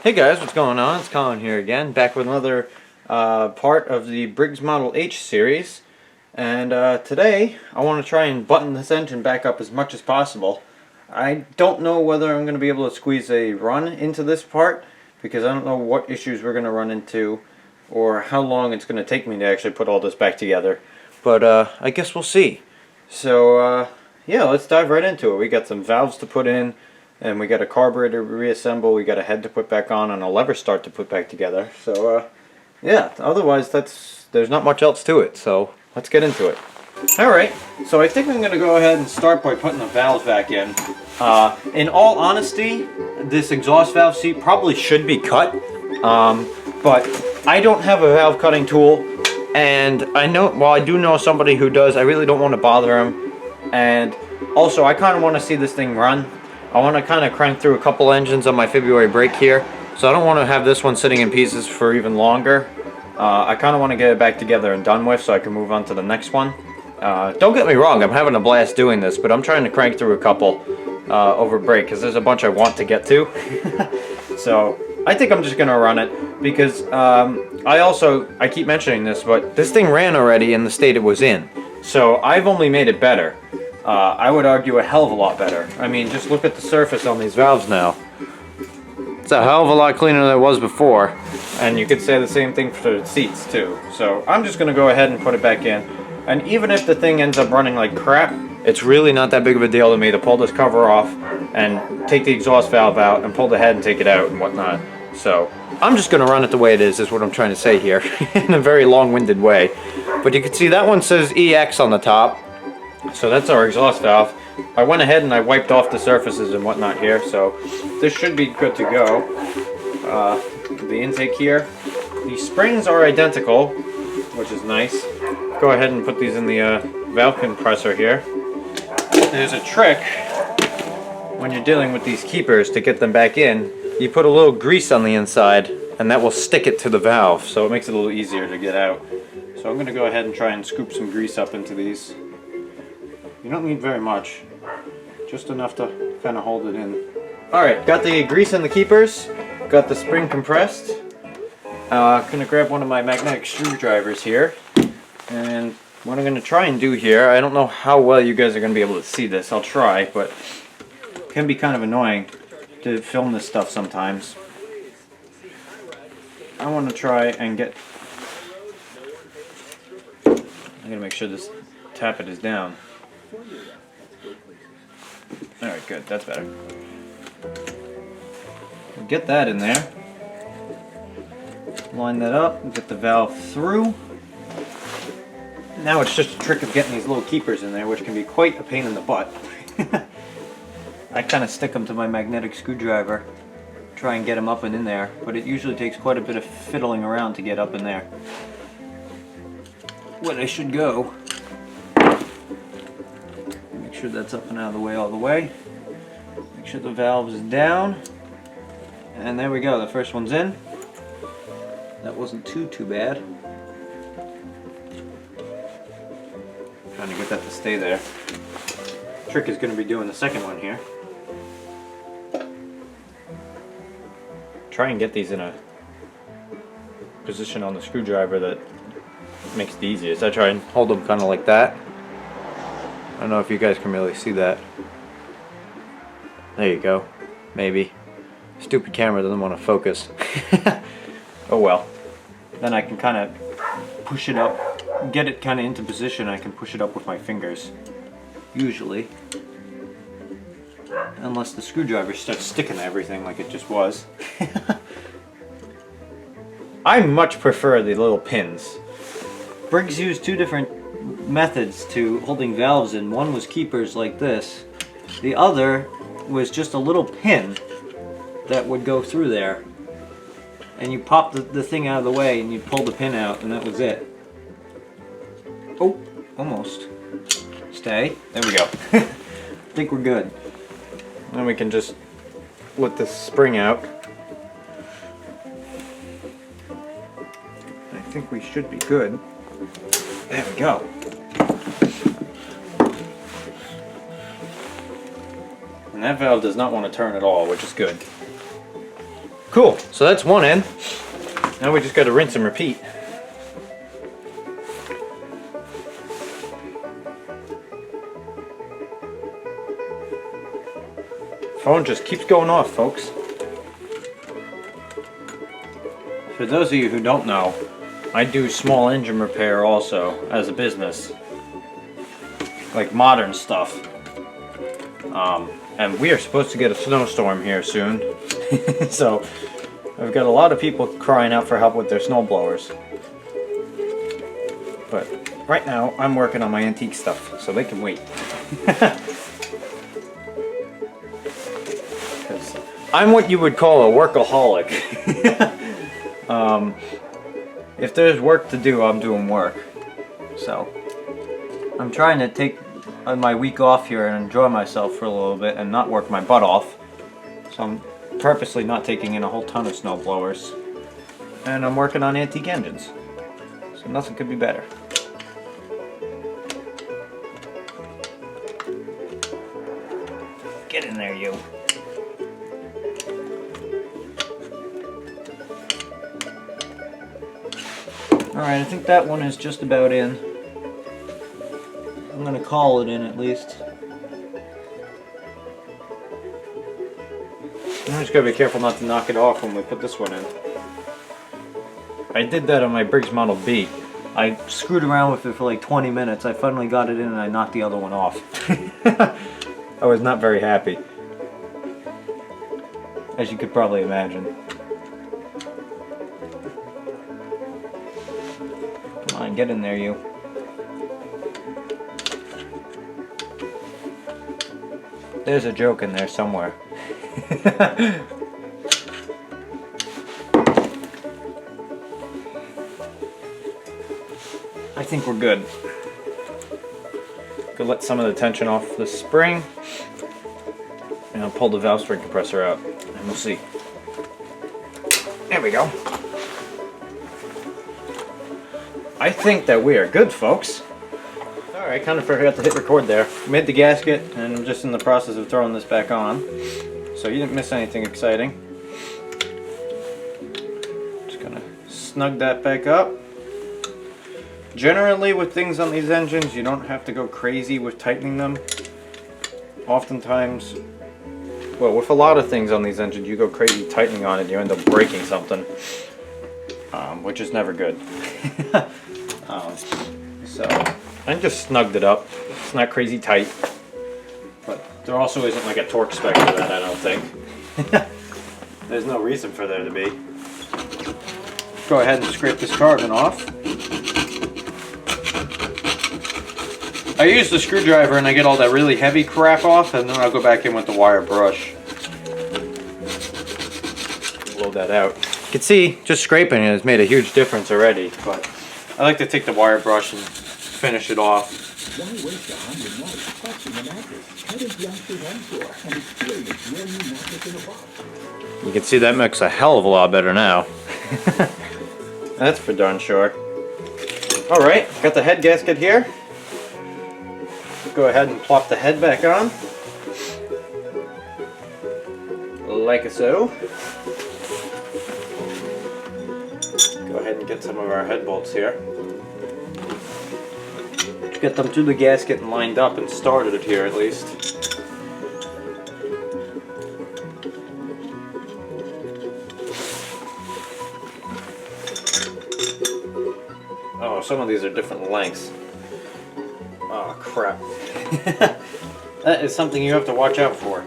Hey guys, what's going on? It's Colin here again, back with another part of the Briggs Model H series. And today, I want to try and button this engine back up as much as possible. I don't know whether I'm going to be able to squeeze a run into this part, because I don't know what issues we're going to run into, or how long it's going to take me to actually put all this back together. But I guess we'll see. So, yeah, let's dive right into it. We got some valves to put in, and we got a carburetor to reassemble, we got a head to put back on, and a lever start to put back together. So, yeah, otherwise there's not much else to it, so let's get into it. Alright, so I think I'm going to go ahead and start by putting the valves back in. In all honesty, this exhaust valve seat probably should be cut, but I don't have a valve cutting tool, and I do know somebody who does. I really don't want to bother him, and also I kind of want to see this thing run. I want to kind of crank through a couple engines on my February break here, so I don't want to have this one sitting in pieces for even longer. I kind of want to get it back together and done with so I can move on to the next one. Don't get me wrong, I'm having a blast doing this, but I'm trying to crank through a couple over break because there's a bunch I want to get to. So I think I'm just going to run it because I keep mentioning this, but this thing ran already in the state it was in. So I've only made it better. I would argue a hell of a lot better. I mean, just look at the surface on these valves now. It's a hell of a lot cleaner than it was before. And you could say the same thing for the seats too. So I'm just going to go ahead and put it back in. And even if the thing ends up running like crap, it's really not that big of a deal to me to pull this cover off and take the exhaust valve out and pull the head and take it out and whatnot. So I'm just going to run it the way it is what I'm trying to say here in a very long-winded way. But you can see that one says EX on the top. So that's our exhaust valve. I went ahead and I wiped off the surfaces and whatnot here, so this should be good to go. The intake here. The springs are identical, which is nice. Go ahead and put these in the valve compressor here. There's a trick when you're dealing with these keepers to get them back in. You put a little grease on the inside and that will stick it to the valve, so it makes it a little easier to get out. So I'm going to go ahead and try and scoop some grease up into these. You don't need very much, just enough to kind of hold it in. Alright, got the grease in the keepers, got the spring compressed. Gonna grab one of my magnetic screwdrivers here, and what I'm gonna try and do here, I don't know how well you guys are gonna be able to see this, I'll try, but it can be kind of annoying to film this stuff sometimes. I want to try and get, I'm gonna make sure this tappet is down. Alright, good, that's better. Get that in there. Line that up and get the valve through. Now it's just a trick of getting these little keepers in there, which can be quite a pain in the butt. I kind of stick them to my magnetic screwdriver, try and get them up and in there, but it usually takes quite a bit of fiddling around to get up in there. Where they should go. Make sure that's up and out of the way all the way. Make sure the valve is down. And there we go, the first one's in. That wasn't too bad. Trying to get that to stay there. Trick is going to be doing the second one here. Try and get these in a position on the screwdriver that makes it easiest. I try and hold them kind of like that. I don't know if you guys can really see that. There you go. Maybe. Stupid camera doesn't want to focus. Oh well. Then I can kind of push it up, get it kind of into position. I can push it up with my fingers. Usually. Unless the screwdriver starts sticking to everything like it just was. I much prefer the little pins. Briggs used two different methods to holding valves in. One was keepers like this. The other was just a little pin that would go through there. And you pop the thing out of the way and you pull the pin out and that was it. Oh, almost. Stay. There we go. I think we're good. Then we can just let this spring out. I think we should be good. There we go. And that valve does not want to turn at all, which is good. Cool, so that's one end. Now we just got to rinse and repeat. Phone just keeps going off, folks. For those of you who don't know, I do small engine repair also as a business. Like modern stuff. And we are supposed to get a snowstorm here soon. So I've got a lot of people crying out for help with their snow blowers. But right now I'm working on my antique stuff, so they can wait. I'm what you would call a workaholic. If there's work to do, I'm doing work. So I'm trying to take my week off here and enjoy myself for a little bit and not work my butt off. So I'm purposely not taking in a whole ton of snow blowers. And I'm working on antique engines. So nothing could be better. Get in there, you. Alright, I think that one is just about in. I'm gonna call it in at least. I'm just gotta be careful not to knock it off when we put this one in. I did that on my Briggs Model B. I screwed around with it for like 20 minutes. I finally got it in and I knocked the other one off. I was not very happy, as you could probably imagine. Come on, get in there, you. There's a joke in there somewhere. I think we're good. Could let some of the tension off the spring, and I'll pull the valve spring compressor out, and we'll see. There we go. I think that we are good, folks. Alright, I kind of forgot to hit record there. Made the gasket, and I'm just in the process of throwing this back on. So you didn't miss anything exciting. Just gonna snug that back up. Generally with things on these engines, you don't have to go crazy with tightening them. Oftentimes, well, with a lot of things on these engines, you go crazy tightening on it, you end up breaking something. Which is never good. So I just snugged it up. It's not crazy tight, but there also isn't like a torque spec for that, I don't think. There's no reason for there to be. Go ahead and scrape this carbon off. I use the screwdriver and I get all that really heavy crap off, and then I'll go back in with the wire brush. Blow that out. You can see, just scraping it has made a huge difference already, but I like to take the wire brush and finish it off. Why waste 100 nights touching a mattress? Head into the Youngsters Home Store and experience your new mattress in a box. You can see that makes a hell of a lot better now. That's for darn sure. Alright, got the head gasket here. Go ahead and plop the head back on. Like so. Go ahead and get some of our head bolts here. Get them through the gasket and lined up and started it here at least. Oh, some of these are different lengths. Oh crap. That is something you have to watch out for.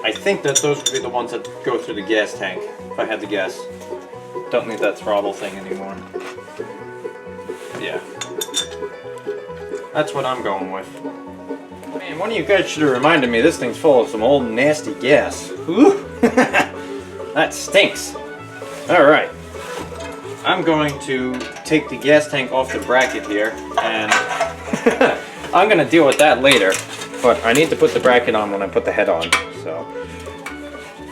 I think that those would be the ones that go through the gas tank, if I had to guess. Don't need that throttle thing anymore. Yeah. That's what I'm going with. Man, one of you guys should have reminded me this thing's full of some old nasty gas. Ooh. That stinks. Alright. I'm going to take the gas tank off the bracket here, and I'm going to deal with that later, but I need to put the bracket on when I put the head on. So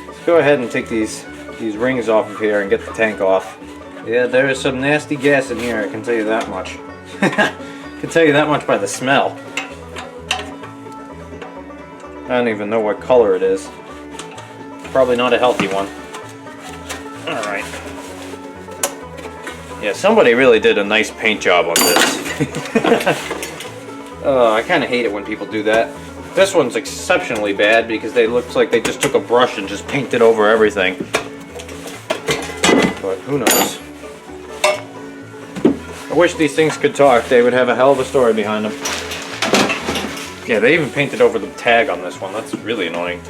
let's go ahead and take these rings off of here and get the tank off. Yeah, there is some nasty gas in here, I can tell you that much. I can tell you that much by the smell. I don't even know what color it is. probably not a healthy one. Alright. Yeah, somebody really did a nice paint job on this. I kind of hate it when people do that. This one's exceptionally bad because they looks like they just took a brush and just painted over everything. But who knows? I wish these things could talk. They would have a hell of a story behind them. Yeah, they even painted over the tag on this one. That's really annoying.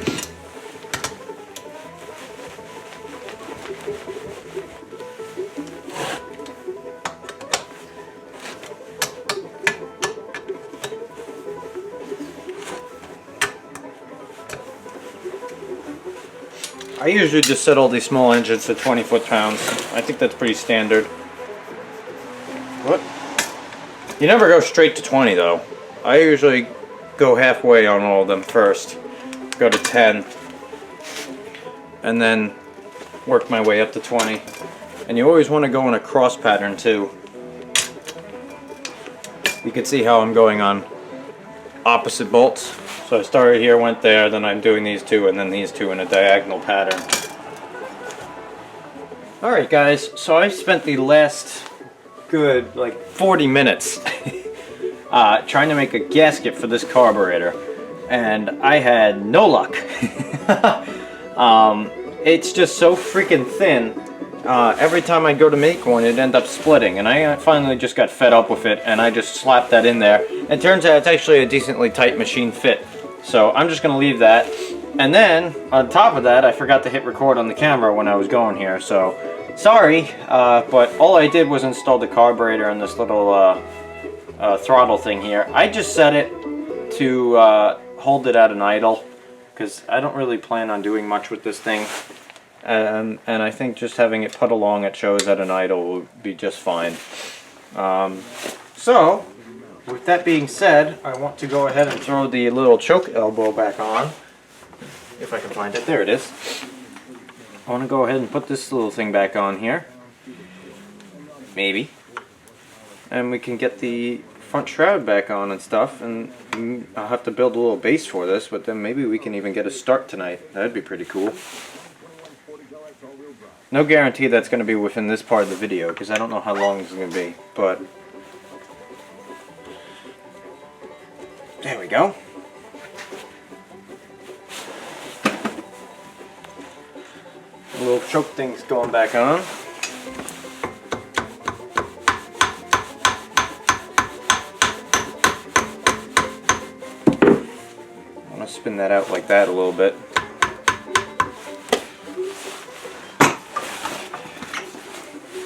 I usually just set all these small engines to 20 foot-pounds. I think that's pretty standard. What? You never go straight to 20 though. I usually go halfway on all of them first. Go to 10. And then work my way up to 20. And you always want to go in a cross pattern too. You can see how I'm going on opposite bolts. So I started here, went there, then I'm doing these two, and then these two in a diagonal pattern. Alright guys, so I spent the last good, like, 40 minutes trying to make a gasket for this carburetor. And I had no luck. It's just so freaking thin. Every time I go to make one, it ends up splitting. And I finally just got fed up with it, and I just slapped that in there. It turns out it's actually a decently tight machine fit. So I'm just going to leave that. And then, on top of that, I forgot to hit record on the camera when I was going here. So, sorry, but all I did was install the carburetor and this little throttle thing here. I just set it to hold it at an idle, because I don't really plan on doing much with this thing. And I think just having it put along at shows at an idle will be just fine. So, with that being said, I want to go ahead and throw the little choke elbow back on. If I can find it. There it is. I want to go ahead and put this little thing back on here. Maybe. And we can get the front shroud back on and stuff. And I'll have to build a little base for this, but then maybe we can even get a start tonight. That'd be pretty cool. No guarantee that's going to be within this part of the video, because I don't know how long this is going to be. But there we go. The little choke thing's going back on. I want to spin that out like that a little bit.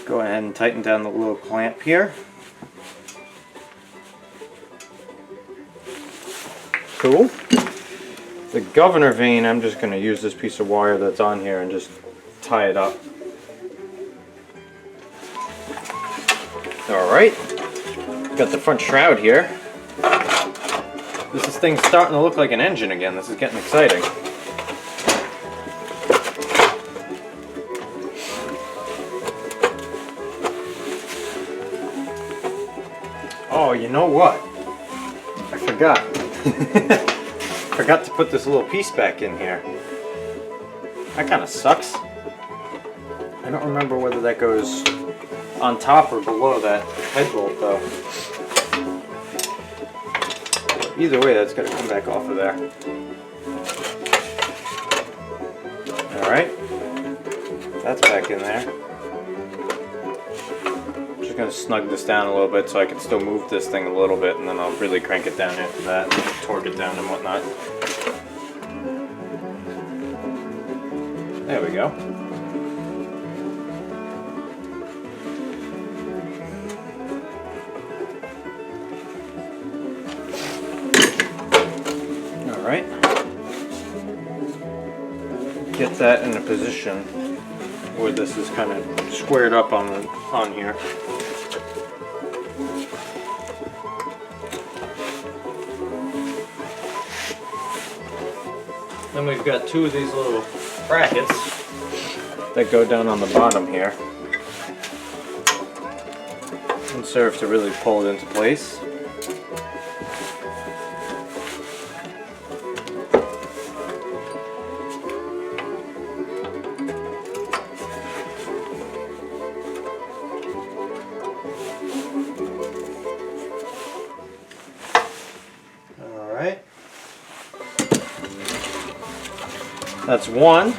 Go ahead and tighten down the little clamp here. Cool. The governor vane, I'm just going to use this piece of wire that's on here and just tie it up. Alright. Got the front shroud here. This thing's starting to look like an engine again. This is getting exciting. Oh, you know what? I forgot. Forgot to put this little piece back in here. That kind of sucks. I don't remember whether that goes on top or below that head bolt though. Either way, that's got to come back off of there. Alright. That's back in there. I'm just going to snug this down a little bit so I can still move this thing a little bit, and then I'll really crank it down after that, torque it down and whatnot. There we go. Alright. Get that in a position where this is kind of squared up on here. Then we've got two of these little brackets that go down on the bottom here and serve to really pull it into place. That's one.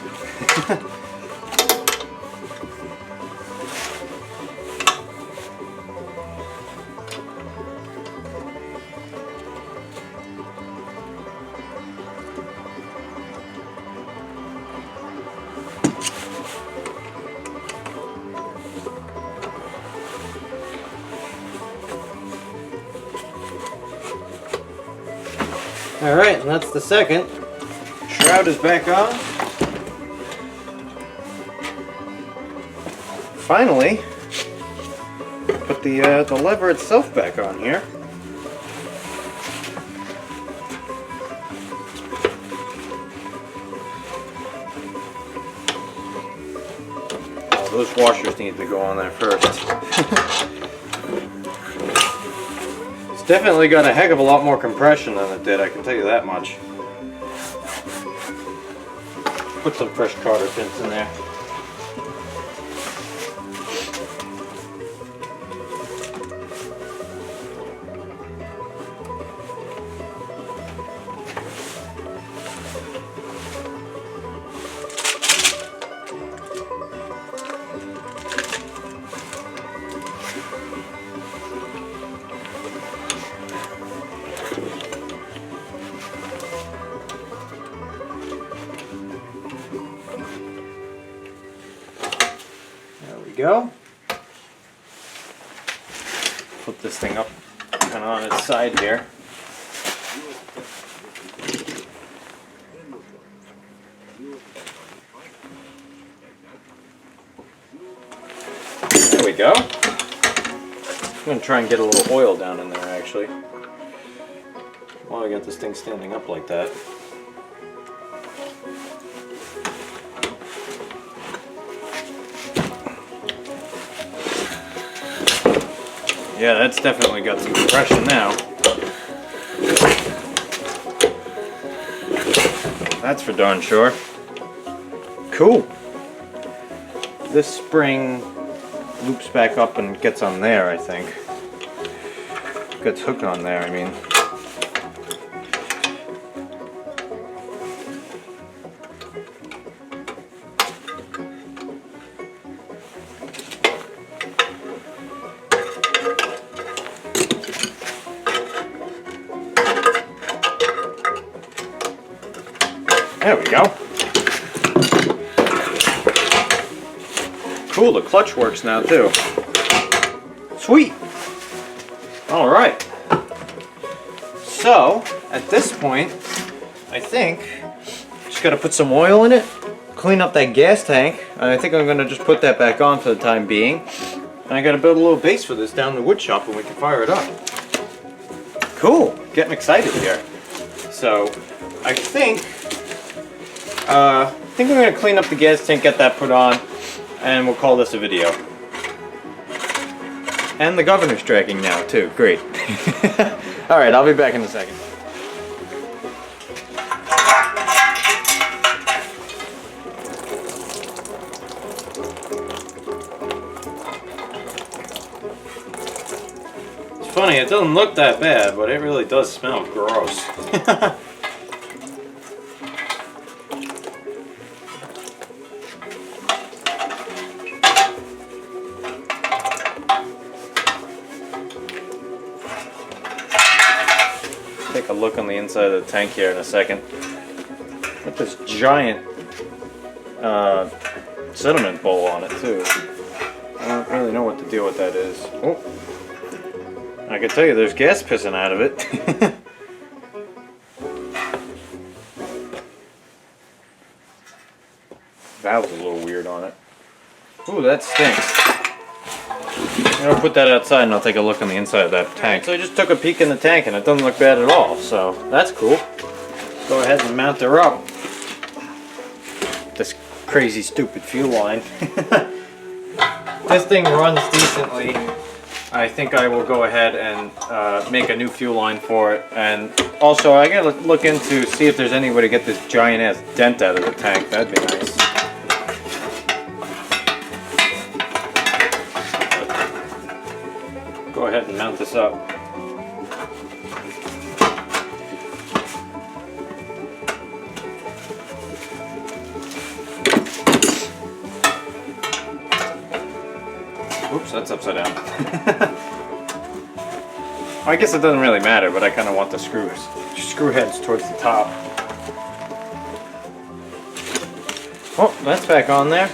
Alright, and that's the second. Shroud is back on. Finally, put the lever itself back on here. Oh, those washers need to go on there first. Definitely got a heck of a lot more compression than it did, I can tell you that much. Put some fresh cotter pins in there. Go. Flip this thing up kind of on its side here. There we go. I'm going to try and get a little oil down in there actually. While I got this thing standing up like that. Yeah, that's definitely got some compression now. That's for darn sure. Cool. This spring loops back up and gets on there, I think. Gets hooked on there, I mean. There we go. Cool, the clutch works now too. Sweet. Alright. So, at this point, I think just gotta put some oil in it, clean up that gas tank, and I think I'm gonna just put that back on for the time being. And I gotta build a little base for this down in the wood shop and we can fire it up. Cool, getting excited here. So, I think I'm going to clean up the gas tank, get that put on, and we'll call this a video. And the governor's tracking now, too. Great. Alright, I'll be back in a second. It's funny, it doesn't look that bad, but it really does smell gross. Take a look on the inside of the tank here in a second. Got this giant sediment bowl on it too. I don't really know what the deal with that is. Oh, I can tell you there's gas pissing out of it. Valve's a little weird on it. Ooh, that stinks. I'll put that outside and I'll take a look on the inside of that tank. So I just took a peek in the tank and it doesn't look bad at all, so that's cool. Go ahead and mount her up. This crazy stupid fuel line. This thing runs decently. I think I will go ahead and make a new fuel line for it. And also I gotta look into see if there's any way to get this giant ass dent out of the tank. That'd be nice. Go ahead and mount this up. Oops, that's upside down. I guess it doesn't really matter, but I kind of want the screw heads towards the top. Oh, that's back on there.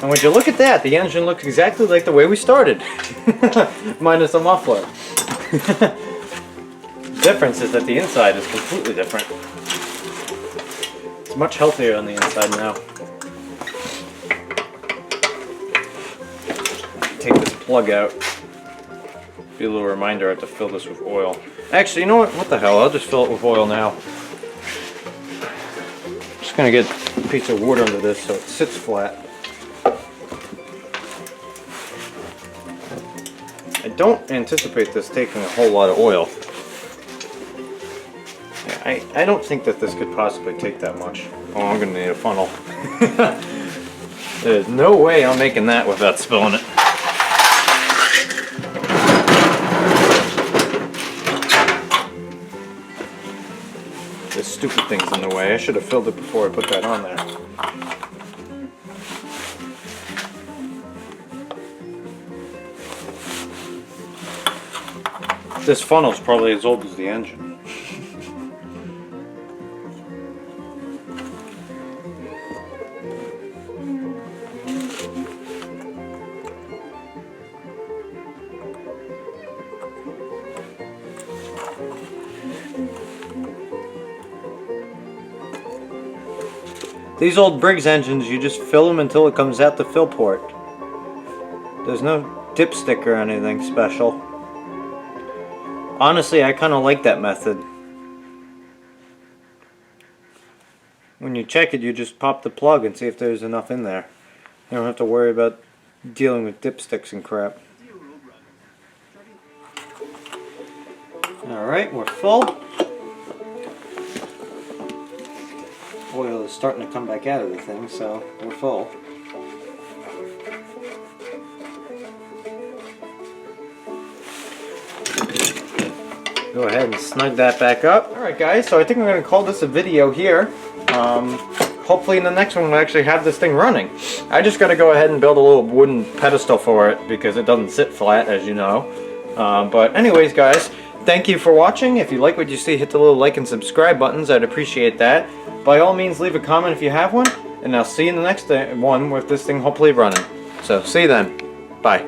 And would you look at that, the engine looks exactly like the way we started. Minus the muffler. The difference is that the inside is completely different. It's much healthier on the inside now. Take this plug out. Be a little reminder I have to fill this with oil. Actually, you know what? What the hell? I'll just fill it with oil now. Just gonna get a piece of wood under this so it sits flat. I don't anticipate this taking a whole lot of oil. Yeah, I don't think that this could possibly take that much. Oh, I'm gonna need a funnel. There's no way I'm making that without spilling it. This stupid thing's in the way. I should have filled it before I put that on there. This funnel's probably as old as the engine. These old Briggs engines, you just fill them until it comes out the fill port. There's no dipstick or anything special. Honestly, I kind of like that method. When you check it, you just pop the plug and see if there's enough in there. You don't have to worry about dealing with dipsticks and crap. Alright, we're full. Oil is starting to come back out of the thing, so we're full. Go ahead and snug that back up. Alright guys, so I think I'm going to call this a video here. Hopefully in the next one we'll actually have this thing running. I just got to go ahead and build a little wooden pedestal for it because it doesn't sit flat, as you know. But anyways guys, thank you for watching. If you like what you see, hit the little like and subscribe buttons. I'd appreciate that. By all means, leave a comment if you have one. And I'll see you in the next one with this thing hopefully running. So see you then. Bye.